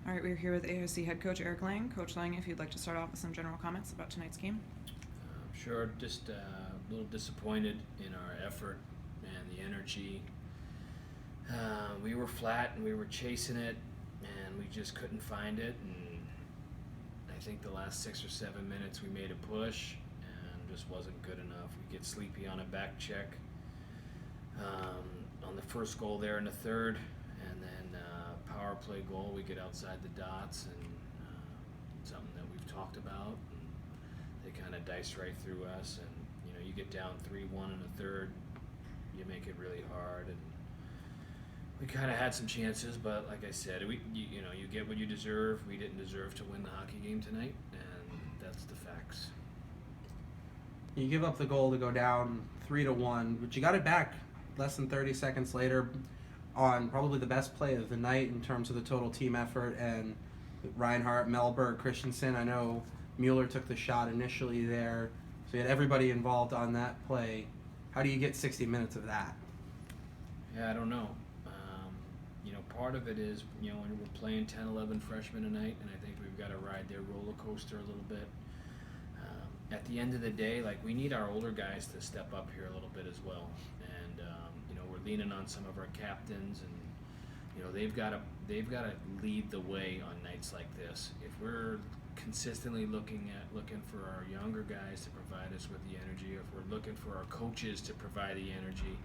All right, we're here with ASU head coach Eric Lang. Coach Lang, if you'd like to start off with some general comments about tonight's game. Sure, just a little disappointed in our effort and the energy. We were flat and we were chasing it and we just couldn't find it, and I think the last 6 or 7 minutes we made a push and just wasn't good enough. We get sleepy on a back check on the first goal there in the third, and then power play goal, we get outside the dots, and something that we've talked about, and they kind of dice right through us, and you get down 3-1 in the third, you make it really hard, and we kind of had some chances, but like I said, you get what you deserve. We didn't deserve to win the hockey game tonight, and that's the facts. You give up the goal to go down 3-1, but you got it back less than 30 seconds later on probably the best play of the night in terms of the total team effort, and Reinhart, Mellberg, Christensen. I know Mueller took the shot initially there, so you had everybody involved on that play. How do you get 60 minutes of that? Yeah, I don't know. Part of it is, when we're playing 10, 11 freshmen tonight, and I think we've got to ride their roller coaster a little bit. At the end of the day, we need our older guys to step up here a little bit as well. And, we're leaning on some of our captains, and, they've got to lead the way on nights like this. If we're consistently looking for our younger guys to provide us with the energy, or if we're looking for our coaches to provide the energy,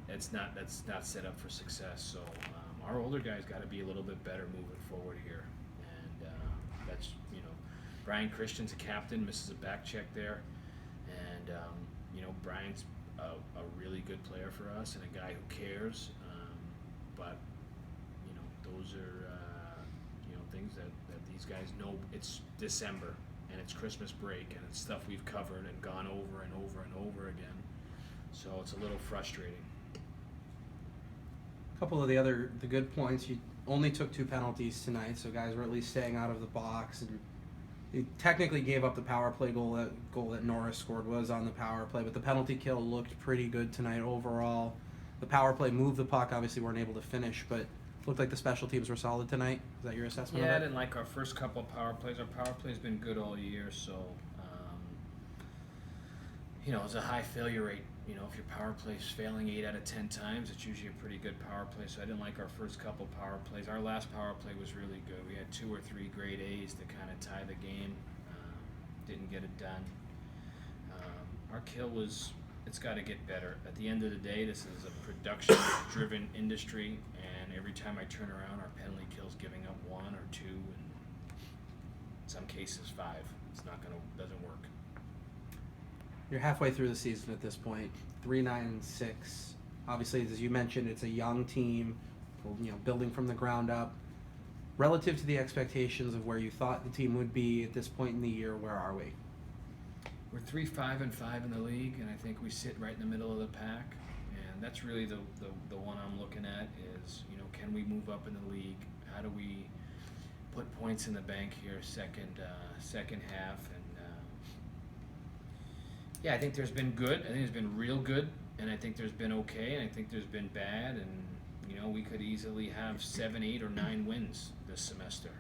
that's not set up for success. So our older guys got to be a little bit better moving forward here, and that's Brian Christian's a captain, misses a back check there, and Brian's a really good player for us and a guy who cares. But those are things that these guys know. It's December and it's Christmas break, and it's stuff we've covered and gone over and over and over again. So it's a little frustrating. A couple of the good points, you only took 2 penalties tonight, so guys were at least staying out of the box, and you technically gave up the power play goal. That goal that Norris scored was on the power play, but the penalty kill looked pretty good tonight overall. The power play moved the puck, obviously weren't able to finish, but looked like the special teams were solid tonight. Is that your assessment Yeah, I of it? didn't like our first couple of power plays. Our power play's been good all year, so it's a high failure rate. If your power play's failing 8 out of 10 times, it's usually a pretty good power play. So I didn't like our first couple power plays. Our last power play was really good. We had 2 or 3 grade A's to kind of tie the game. Didn't get it done. Our kill it's got to get better. At the end of the day, this is a production-driven industry, and every time I turn around, our penalty kill's giving up 1 or 2, and in some cases 5. Doesn't work. You're halfway through the season at this point, 3-9-6. Obviously, as you mentioned, it's a young team, building from the ground up. Relative to the expectations of where you thought the team would be at this point in the year, where are we? We're 3-5-5 in the league, and I think we sit right in the middle of the pack. And that's really the one I'm looking at is, can we move up in the league? How do we put points in the bank here second half? And I think there's been good. I think there's been real good, and I think there's been okay, and I think there's been bad, and we could easily have 7, 8, or 9 wins this semester.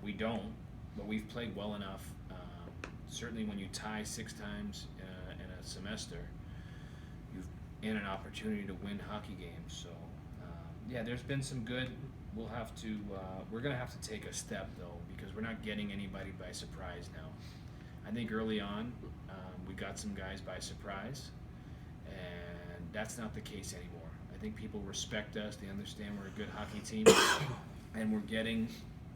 We don't, but we've played well enough. Certainly when you tie 6 times in a semester, you've in an opportunity to win hockey games. So there's been some good. We're going to have to take a step, though, because we're not getting anybody by surprise now. I think early on, we got some guys by surprise, and that's not the case anymore. I think people respect us. They understand we're a good hockey team, and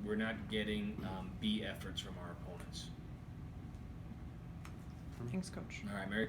we're not getting B efforts from our opponents. Thanks, Coach. All right, Merry